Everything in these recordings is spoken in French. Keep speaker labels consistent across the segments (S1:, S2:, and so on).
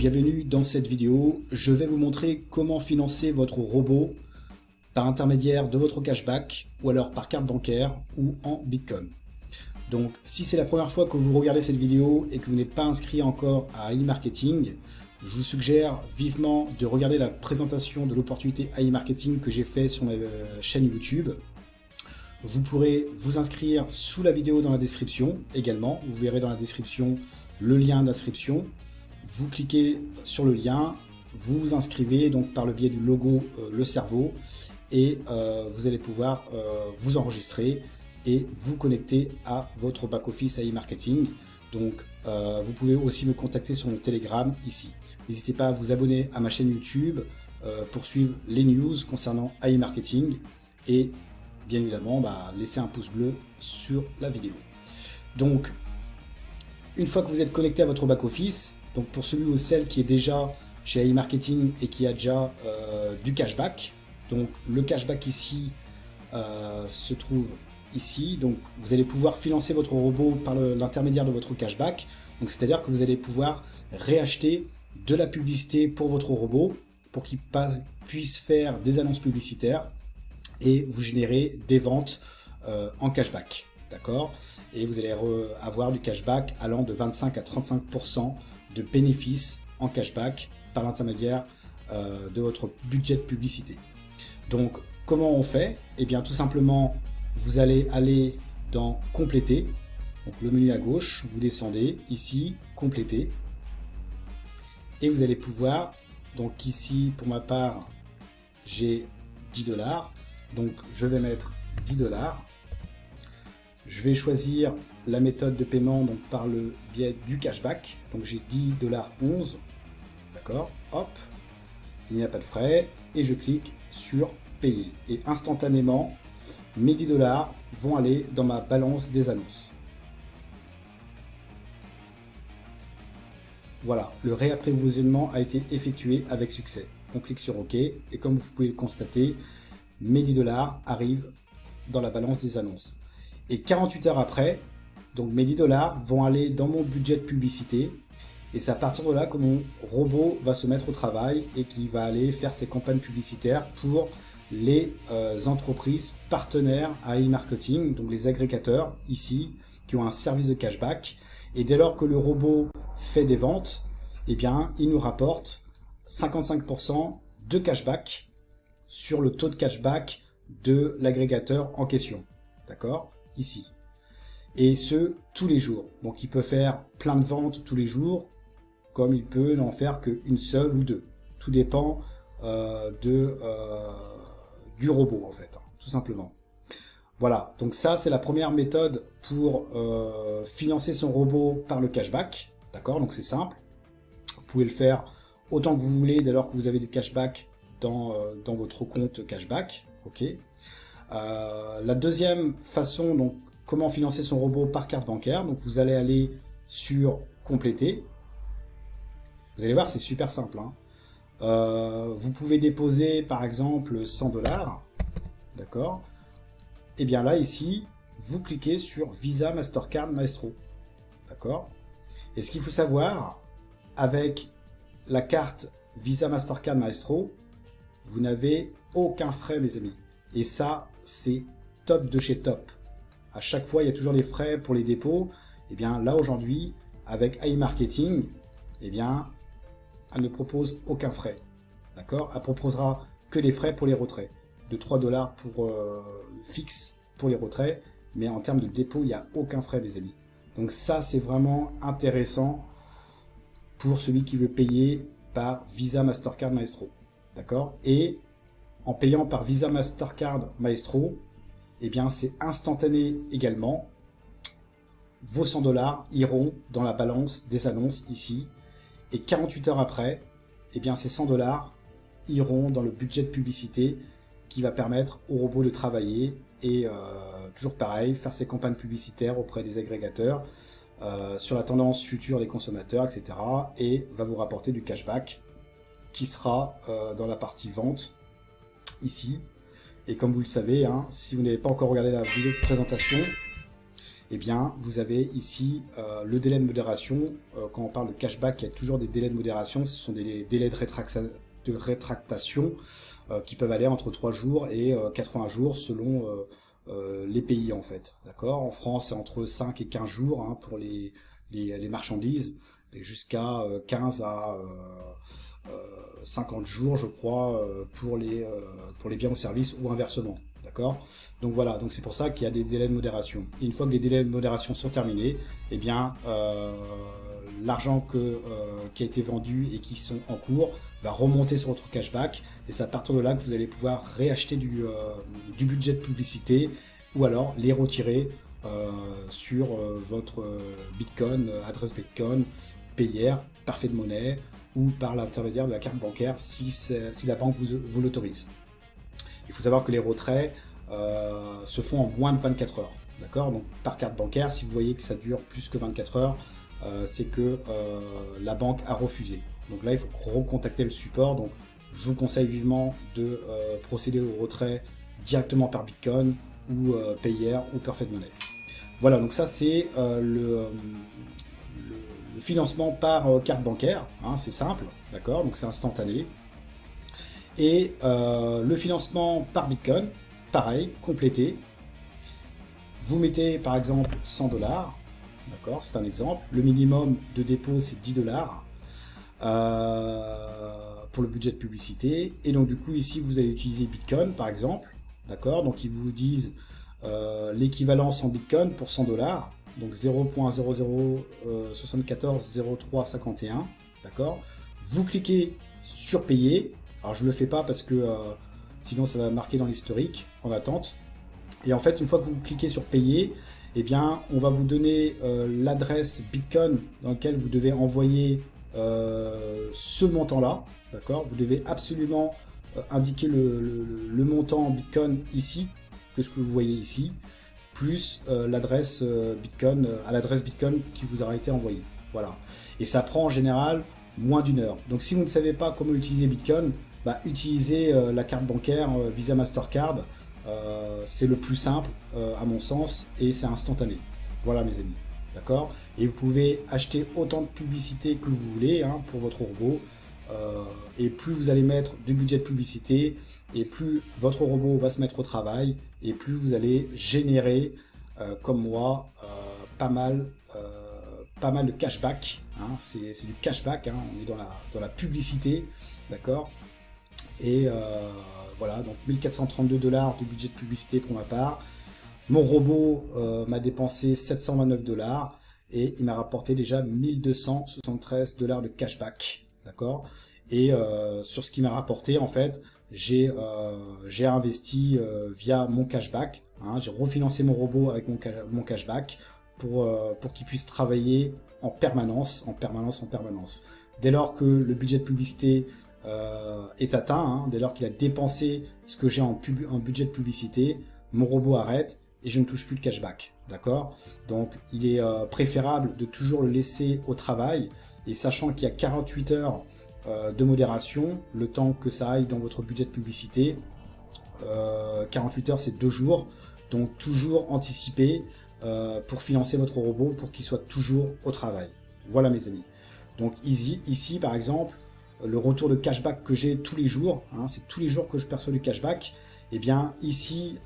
S1: bienvenue dans cette vidéo. Je vais vous montrer comment financer votre robot par intermédiaire de votre cashback ou alors par carte bancaire ou en Bitcoin. Donc si c'est la première fois que vous regardez cette vidéo et que vous n'êtes pas inscrit encore à AI Marketing, je vous suggère vivement de regarder la présentation de l'opportunité AI Marketing que j'ai fait sur ma chaîne YouTube. Vous pourrez vous inscrire sous la vidéo dans la description également. Vous verrez dans la description le lien d'inscription. Vous cliquez sur le lien, vous vous inscrivez donc par le biais du logo Le Cerveau et vous allez pouvoir vous enregistrer et vous connecter à votre back-office AI Marketing. Donc vous pouvez aussi me contacter sur mon Telegram ici. N'hésitez pas à vous abonner à ma chaîne YouTube pour suivre les news concernant AI Marketing et bien évidemment laissez un pouce bleu sur la vidéo. Donc une fois que vous êtes connecté à votre back-office, donc pour celui ou celle qui est déjà chez AI Marketing et qui a déjà du cashback, donc le cashback ici se trouve ici, donc vous allez pouvoir financer votre robot par l'intermédiaire de votre cashback, donc c'est-à-dire que vous allez pouvoir réacheter de la publicité pour votre robot pour qu'il puisse faire des annonces publicitaires et vous générer des ventes en cashback. D'accord? Et vous allez avoir du cashback allant de 25 à 35% de bénéfices en cashback par l'intermédiaire de votre budget de publicité. Donc, comment on fait? Eh bien, tout simplement, vous allez aller dans Compléter, donc le menu à gauche, vous descendez ici, Compléter, et vous allez pouvoir, donc ici, pour ma part, j'ai 10 $, donc je vais mettre 10 $. Je vais choisir la méthode de paiement donc par le biais du cashback. Donc j'ai 10,11 $. D'accord, hop, il n'y a pas de frais et je clique sur payer. Et instantanément, mes 10 $ vont aller dans ma balance des annonces. Voilà, le réapprovisionnement a été effectué avec succès. On clique sur OK et comme vous pouvez le constater, mes 10 $ arrivent dans la balance des annonces. Et 48 heures après, donc mes 10 $ vont aller dans mon budget de publicité. Et c'est à partir de là que mon robot va se mettre au travail et qui va aller faire ses campagnes publicitaires pour les entreprises partenaires à AI Marketing, donc les agrégateurs ici, qui ont un service de cashback. Et dès lors que le robot fait des ventes, eh bien, il nous rapporte 55% de cashback sur le taux de cashback de l'agrégateur en question. D'accord ? Ici. Et ce, tous les jours. Donc il peut faire plein de ventes tous les jours, comme il peut n'en faire qu'une seule ou deux. Tout dépend du robot en fait, tout simplement. Voilà, donc ça c'est la première méthode pour financer son robot par le cashback. D'accord, donc c'est simple. Vous pouvez le faire autant que vous voulez dès lors que vous avez du cashback dans votre compte cashback. Ok. La deuxième façon, donc comment financer son robot par carte bancaire, donc vous allez aller sur Compléter. Vous allez voir, c'est super simple. Vous pouvez déposer par exemple 100 $, d'accord? Et bien là ici, vous cliquez sur Visa, Mastercard, Maestro, d'accord? Et ce qu'il faut savoir, avec la carte Visa, Mastercard, Maestro, vous n'avez aucun frais, mes amis. Et ça, c'est top de chez top. À chaque fois, il y a toujours des frais pour les dépôts. Et bien là, aujourd'hui, avec AI Marketing, eh bien, elle ne propose aucun frais. D'accord? Elle proposera que des frais pour les retraits. De 3 $ pour fixe pour les retraits. Mais en termes de dépôt, il n'y a aucun frais, les amis. Donc ça, c'est vraiment intéressant pour celui qui veut payer par Visa, Mastercard, Maestro. D'accord? Et en payant par Visa, Mastercard, Maestro, eh bien c'est instantané également. Vos 100 $ iront dans la balance des annonces ici. Et 48 heures après, eh bien ces 100 $ iront dans le budget de publicité qui va permettre au robot de travailler et toujours pareil, faire ses campagnes publicitaires auprès des agrégateurs sur la tendance future des consommateurs, etc. Et va vous rapporter du cashback qui sera dans la partie vente ici. Et comme vous le savez, si vous n'avez pas encore regardé la vidéo de présentation, eh bien, vous avez ici le délai de modération. Quand on parle de cashback, il y a toujours des délais de modération. Ce sont des délais de rétractation qui peuvent aller entre 3 jours et 80 jours selon les pays en fait. D'accord ? En France, c'est entre 5 et 15 jours hein, pour les marchandises, et jusqu'à 15 à 50 jours, je crois, pour les biens ou services, ou inversement. D'accord ? Donc voilà, donc c'est pour ça qu'il y a des délais de modération. Et une fois que les délais de modération sont terminés, eh bien, l'argent qui a été vendu et qui sont en cours va remonter sur votre cashback, et c'est à partir de là que vous allez pouvoir réacheter du budget de publicité, ou alors les retirer sur votre Bitcoin, adresse Bitcoin, Payeer, Parfait de monnaie, ou par l'intermédiaire de la carte bancaire si la banque vous l'autorise. Il faut savoir que les retraits se font en moins de 24 heures. D'accord ? Donc par carte bancaire, si vous voyez que ça dure plus que 24 heures, c'est que la banque a refusé. Donc là, il faut recontacter le support. Donc je vous conseille vivement de procéder au retrait directement par Bitcoin ou Payeer ou Perfect Money. Voilà, donc ça c'est le financement par carte bancaire, hein, c'est simple, d'accord, donc c'est instantané. Et le financement par Bitcoin, pareil, complété. Vous mettez par exemple 100 $, d'accord, c'est un exemple. Le minimum de dépôt c'est 10 $ pour le budget de publicité. Et donc du coup ici vous allez utiliser Bitcoin par exemple, d'accord, donc ils vous disent l'équivalence en Bitcoin pour 100 $, donc 0.00740351, d'accord. Vous cliquez sur payer. Alors je le fais pas parce que sinon ça va marquer dans l'historique en attente. Et en fait, une fois que vous cliquez sur payer, eh bien, on va vous donner l'adresse Bitcoin dans laquelle vous devez envoyer ce montant-là, d'accord. Vous devez absolument indiquer le montant en Bitcoin ici, que ce que vous voyez ici, plus l'adresse Bitcoin, à l'adresse Bitcoin qui vous aura été envoyée. Voilà. Et ça prend en général moins d'1 heure. Donc si vous ne savez pas comment utiliser Bitcoin, bah, utilisez la carte bancaire Visa Mastercard. C'est le plus simple à mon sens, et c'est instantané. Voilà mes amis. D'accord ? Et vous pouvez acheter autant de publicité que vous voulez hein, pour votre robot. Et plus vous allez mettre du budget de publicité, et plus votre robot va se mettre au travail, et plus vous allez générer, comme moi, pas mal de cashback. Hein, c'est du cashback, hein, on est dans la publicité, d'accord. Et voilà, donc 1432 $ de budget de publicité pour ma part. Mon robot m'a dépensé 729 $, et il m'a rapporté déjà 1273 $ de cashback. D'accord. Et sur ce qui m'a rapporté, en fait, j'ai investi via mon cashback. Hein, j'ai refinancé mon robot avec mon cashback pour qu'il puisse travailler en permanence. Dès lors que le budget de publicité est atteint, hein, dès lors qu'il a dépensé ce que j'ai en budget de publicité, mon robot arrête et je ne touche plus de cashback. D'accord. Donc il est préférable de toujours le laisser au travail, et sachant qu'il y a 48 heures de modération, le temps que ça aille dans votre budget de publicité. 48 heures c'est 2 jours, donc toujours anticiper pour financer votre robot pour qu'il soit toujours au travail. Voilà mes amis. Donc ici par exemple, le retour de cashback que j'ai tous les jours, hein, c'est tous les jours que je perçois du cashback. Et bien ici,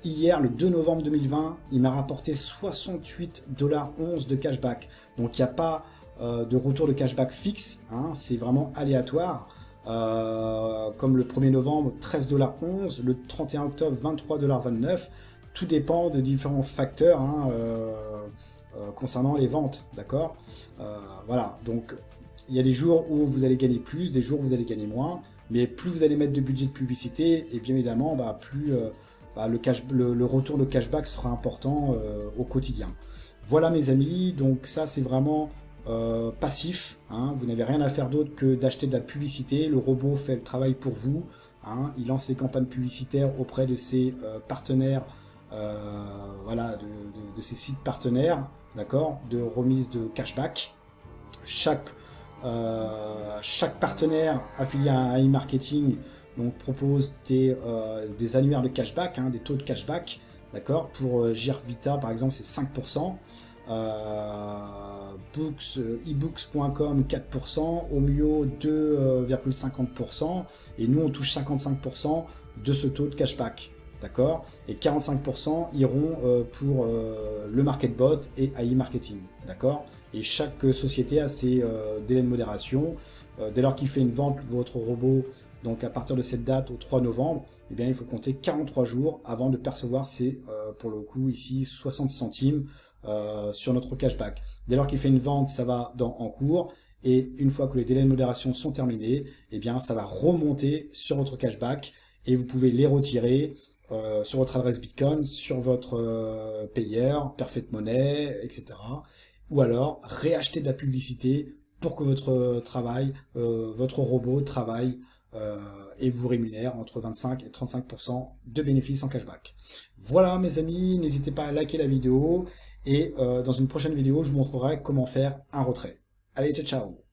S1: hier le 2 novembre 2020, il m'a rapporté 68,11 $ de cashback. Donc il n'y a pas de retour de cashback fixe, hein, c'est vraiment aléatoire. Comme le 1er novembre, 13,11 $, le 31 octobre, 23,29 $. Tout dépend de différents facteurs hein, concernant les ventes, d'accord. Voilà, donc il y a des jours où vous allez gagner plus, des jours où vous allez gagner moins, mais plus vous allez mettre de budget de publicité, et bien évidemment, bah, plus le retour de cashback sera important au quotidien. Voilà mes amis, donc ça c'est vraiment passif, hein, vous n'avez rien à faire d'autre que d'acheter de la publicité, le robot fait le travail pour vous, hein, il lance les campagnes publicitaires auprès de ses partenaires, voilà, de ses sites partenaires, d'accord, de remise de cashback. Chaque partenaire affilié à e-marketing donc propose des annuaires de cashback, hein, des taux de cashback D'accord? Pour Girvita, par exemple, c'est 5%. ebooks.com 4%, Omio 2,50%, et nous on touche 55% de ce taux de cashback. D'accord? Et 45% iront pour le MarketBot et AI Marketing. D'accord? Et chaque société a ses délais de modération. Dès lors qu'il fait une vente, votre robot, donc à partir de cette date, au 3 novembre, eh bien, il faut compter 43 jours avant de percevoir ces, pour le coup, ici, 60 centimes sur notre cashback. Dès lors qu'il fait une vente, ça va en cours. Et une fois que les délais de modération sont terminés, eh bien, ça va remonter sur votre cashback et vous pouvez les retirer sur votre adresse Bitcoin, sur votre payeur, Perfect Money, etc. Ou alors réacheter de la publicité pour que votre travail, votre robot travaille et vous rémunère entre 25 et 35% de bénéfices en cashback. Voilà mes amis, n'hésitez pas à liker la vidéo et dans une prochaine vidéo, je vous montrerai comment faire un retrait. Allez, ciao ciao!